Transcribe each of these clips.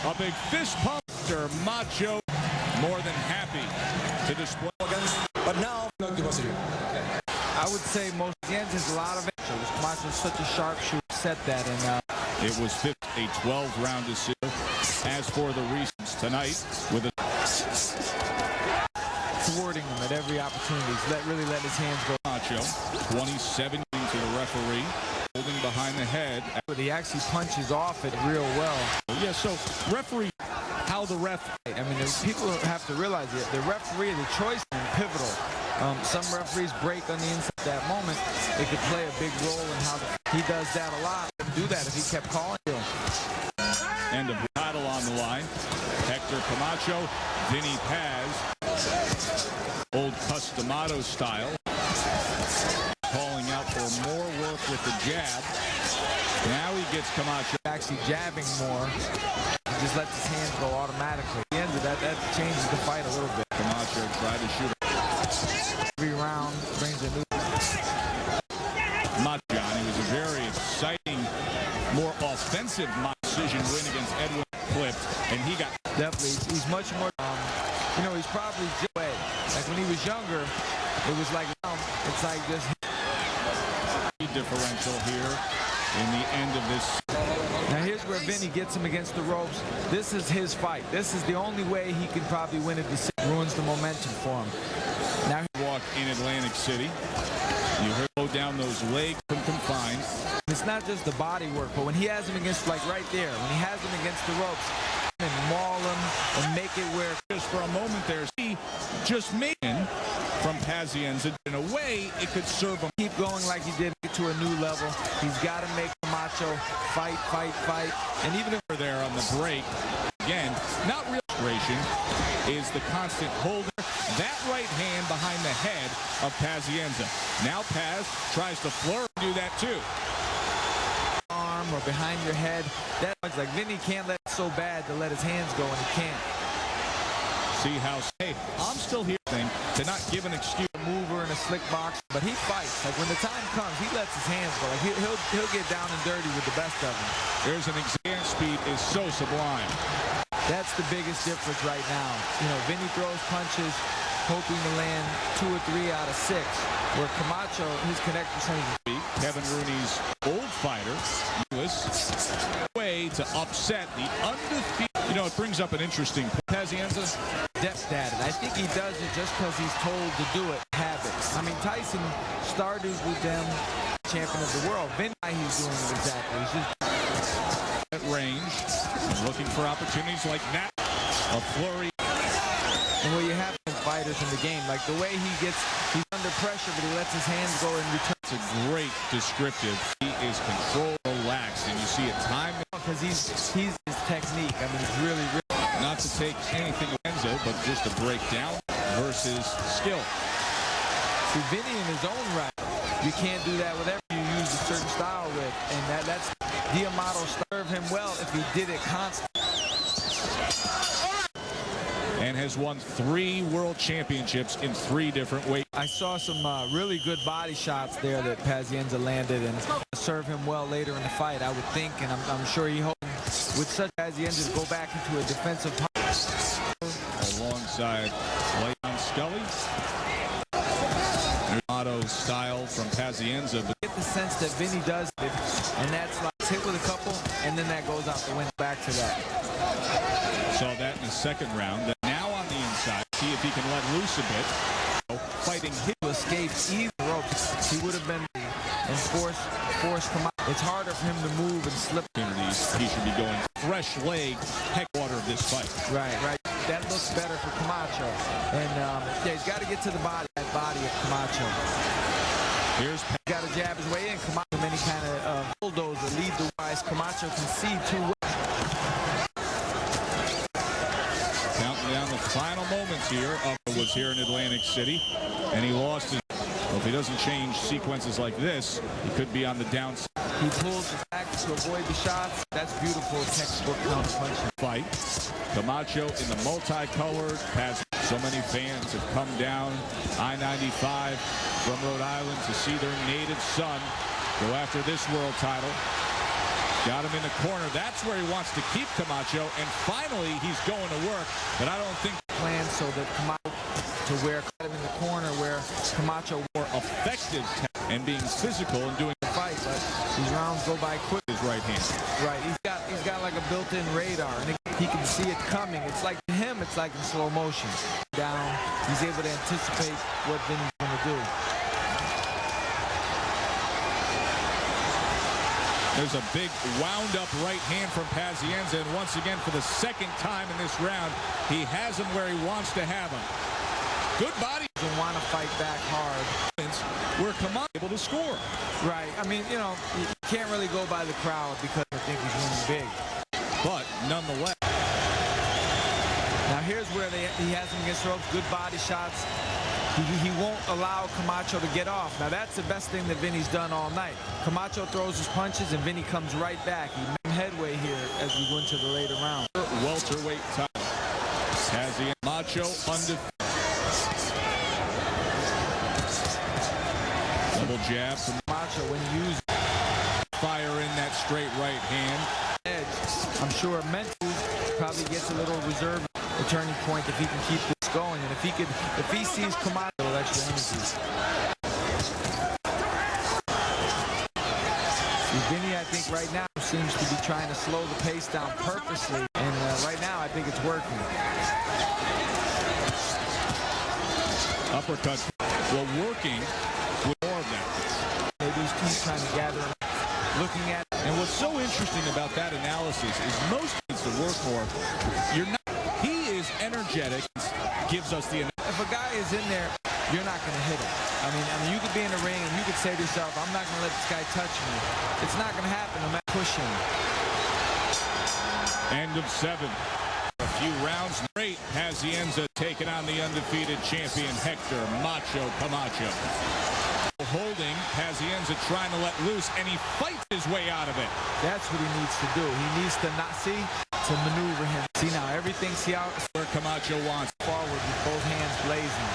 A big fist pump. Macho more than happy to display. But now, I would say most ends has a lot of it. Camacho is such a sharp shooter. Set that, and it was a 12-round decision. As for the reasons tonight, with a thwarting him at every opportunity, really let his hands go. Macho, 27 to the referee, holding behind the head. He actually punches off it real well. Yeah, so referee, how the ref. I mean, people have to realize it. The referee, the choice is pivotal. Some referees break on the inside at that moment. It could play a big role in how he does that a lot. He would do that if he kept calling him. End of the title on the line. Hector Camacho-Vinny Pazienza, old Customato style, calling out for more work with the jab. Now he gets Camacho actually jabbing more. He just lets his hands go automatically. At the end of that changes the fight a little bit. Camacho tried to shoot every round, brings a new. Johnny was a very exciting, more offensive decision win against Edwin Clipped, and he got definitely. He's much more. You know, he's probably way. Like when he was younger, it was like it's like just differential here in the end of this. Now here's where Vinny gets him against the ropes. This is his fight. This is the only way he can probably win a decision. Ruins the momentum for him. Now he walk in Atlantic City. You heard go down those legs and confined. It's not just the body work, but when he has him against, like right there, when he has him against the ropes, and maul him and make it where just for a moment there, he just made it from Pazienza. In a way, it could serve him. Keep going like he did to a new level. He's got to make Camacho fight. And even if we're there on the break, again, not real frustration is the constant holder. That right hand behind the head of Pazienza. Now Paz tries to flirt and do that too. Arm or behind your head. That's like Vinny can't let it so bad to let his hands go, and he can't. See how, hey, I'm still here to not give an excuse. A mover in a slick box, but he fights. Like when the time comes, he lets his hands go. Like he'll get down and dirty with the best of them. There's an exam. Speed is so sublime. That's the biggest difference right now. You know, Vinny throws punches, hoping to land 2 or 3 out of 6. Where Camacho, his connect percentage. Kevin Rooney's old fighter, way to upset the undefeated. You know, it brings up an interesting Pazienza. Depth at it. I think he does it just because he's told to do it. Habit. I mean, Tyson started with them, champion of the world. Vinny, he's doing it exactly. He's just at range, looking for opportunities like that. A flurry. And where you have fighters in the game, like the way he's under pressure, but he lets his hands go in return. It's a great descriptive. He is controlled, relaxed, and you see it time because he's his technique. I mean, it's really. Not to take anything of Enzo, but just to break down versus skill. See, Vinny in his own right, you can't do that with everything you use a certain style with, and that's Diamato served him well if he did it constantly. And has won 3 world championships in 3 different weights. I saw some really good body shots there that Pazienza landed and serve him well later in the fight, I would think, and I'm sure he hopes with such Pazienza to go back into a defensive alongside Leon Scully. Auto style from Pazienza. But get the sense that Vinny does it, and that's like hit with a couple, and then that goes out the window. Back to that. Saw that in the second round. Now on the inside, see if he can let loose a bit. Fighting hit to escape either ropes. He would have been and force come out. It's harder for him to move and slip. He should be going fresh leg, headwater of this fight. Right. That looks better for Camacho. And yeah, he's got to get to the body of Camacho. Here's got to jab his way in. Camacho, any kind of bulldozer, lead the wise. Camacho can see 2 ways. Counting down the final moments here. Was here in Atlantic City, and he lost his. Well, if he doesn't change sequences like this, he could be on the downside. He pulls the back to avoid the shots. That's beautiful textbook counter punching. Fight. Camacho in the multicolored. So many fans have come down I-95 from Rhode Island to see their native son go after this world title. Got him in the corner. That's where he wants to keep Camacho, and finally he's going to work, but I don't think plan so that Camacho to where him in the corner where Camacho more effective and being physical and doing the fight, but these rounds go by quick. His right hand. Right, he's got like a built-in radar, and he can see it coming. It's like to him, it's like in slow motion. Down, he's able to anticipate what Vinny's going to do. There's a big wound-up right hand from Pazienza, and once again, for the second time in this round, he has him where he wants to have him. Good body. Doesn't want to fight back hard. Where Camacho able to score. Right. I mean, you know, you can't really go by the crowd because I think he's winning big. But nonetheless. Now here's where he has him against the ropes. Good body shots. He won't allow Camacho to get off. Now that's the best thing that Vinny's done all night. Camacho throws his punches and Vinny comes right back. He made headway here as we go into the later round. Welterweight title. Camacho undefeated. Double jab from Camacho when he uses fire in that straight right hand. Edge. I'm sure mentally probably gets a little reserved. The turning point if he can keep this going, and if he sees Camacho with extra energy. Vinny, I think right now seems to be trying to slow the pace down purposely, and right now I think it's working. Uppercut, well, working with more of that. Maybe he's trying to gather, looking at. And what's so interesting about that analysis is most needs to work more. You're not. He is energetic. Gives us the. If a guy is in there, you're not going to hit him. I mean, you could be in the ring and you could say to yourself, "I'm not going to let this guy touch me." It's not going to happen no matter pushing. End of 7. A few rounds straight. Pazienza taking on the undefeated champion Hector Camacho. Holding, Pazienza trying to let loose, and he fights his way out of it. That's what he needs to do. He needs to not see to maneuver him. See now, everything's out where Camacho wants. Forward with both hands blazing.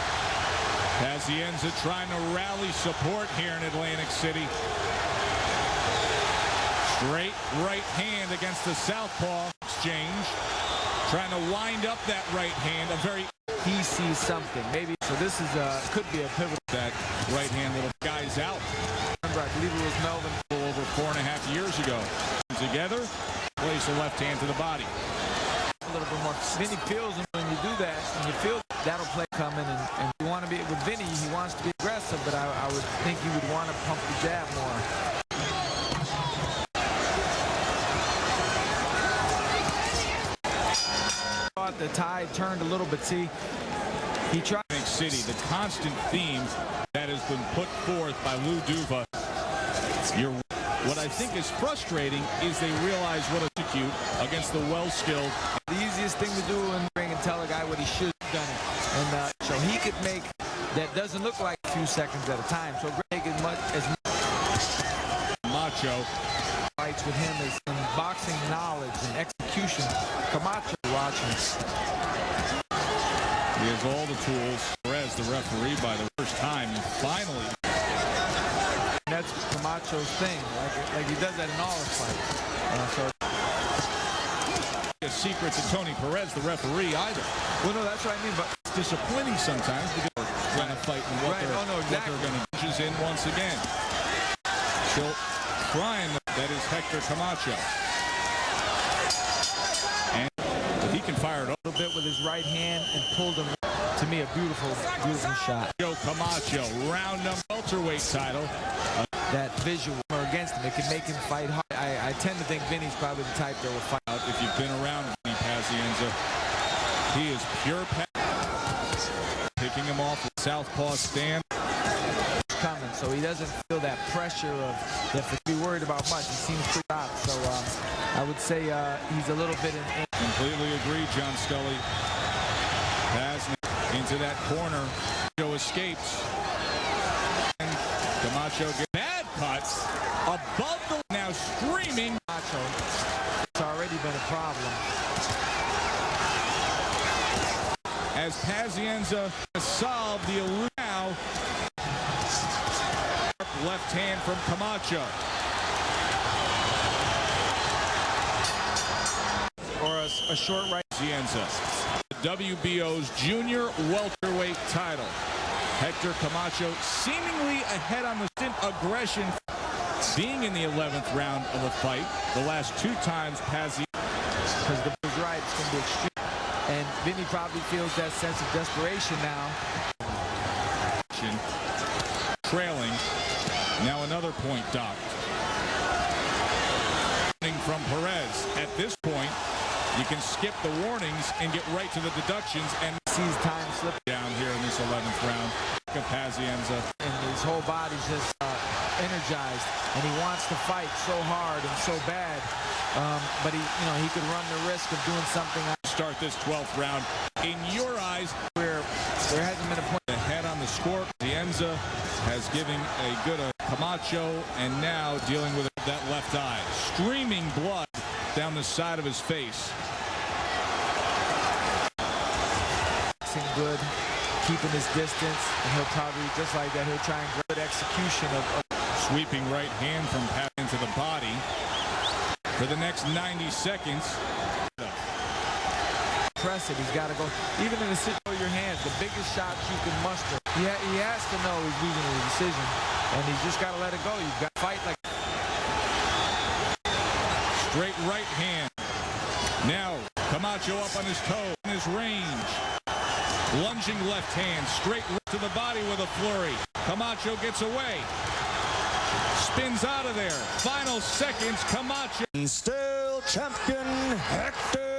Pazienza trying to rally support here in Atlantic City. Straight right hand against the southpaw exchange. Trying to wind up that right hand. He sees something. Maybe. So this is could be a pivotal. That right hand little guy's out. Remember, I believe it was Melvin over 4.5 years ago. Together, place a left hand to the body. A little bit more. Vinny feels him when you do that, and you feel that'll play coming. And you want to be with Vinny. He wants to be aggressive, but I would think he would want to pump the jab more. The tide turned a little bit. See, he tried. City, the constant theme that has been put forth by Lou Duva. What I think is frustrating is they realize what to execute against the well-skilled. The easiest thing to do in the ring and tell a guy what he should have done it. And so he could make that doesn't look like a few seconds at a time. So Greg as much Camacho fights with him as in boxing knowledge and execution. Camacho watching. He has all the tools. Perez, the referee, by the first time, finally. That's Camacho's thing. Like he does that in all his fights. A secret to Tony Perez, the referee, either. Well, no, that's what I mean. But it's disappointing sometimes because they're going to fight and what they're going to punches in once again. Still trying. That is Hector Camacho. And he can fire it a little bit with his right hand and pulled him. To me, a beautiful, beautiful shot. Camacho, round number welterweight title. That visual against him, it can make him fight hard. I tend to think Vinny's probably the type that will fight. If you've been around Vinny Pazienza, he is pure picking him off with southpaw stand. Coming, so he doesn't feel that pressure of to be worried about much. He seems pretty hot, so I would say he's a little bit in. Completely agree, John Scully. Paz into that corner. Joe escapes. And Camacho gets bad cuts above the now screaming. Camacho. It's already been a problem. As Pazienza has solved the illusion now. Left hand from Camacho. a short right. Pazienza, WBO's junior welterweight title. Hector Camacho seemingly ahead on the stint aggression, being in the 11th round of a fight. The last 2 times Pazienza. Because the big right is going to be extreme. And Vinny probably feels that sense of desperation now. Trailing. Now another point docked. From Perez. At this point, you can skip the warnings and get right to the deductions and sees time slip down here in this 11th round. Pazienza. And his whole body's just energized, and he wants to fight so hard and so bad. But he could run the risk of doing something. Start this 12th round. In your eyes, where there hasn't been a point. Ahead on the score. Pazienza has given a good Camacho, and now dealing with that left eye. Streaming blood down the side of his face. Good, keeping his distance, and he'll probably, just like that, he'll try and good execution of sweeping right hand from Pazienza to the body for the next 90 seconds. Press it. He's got to go. Even in the situation with your hands, the biggest shots you can muster. He has to know he's losing the decision, and he's just got to let it go. You've got to fight like. Straight right hand. Now Camacho up on his toe in his range. Lunging left hand, straight to the body with a flurry. Camacho gets away. Spins out of there. Final seconds, Camacho. Still champion Hector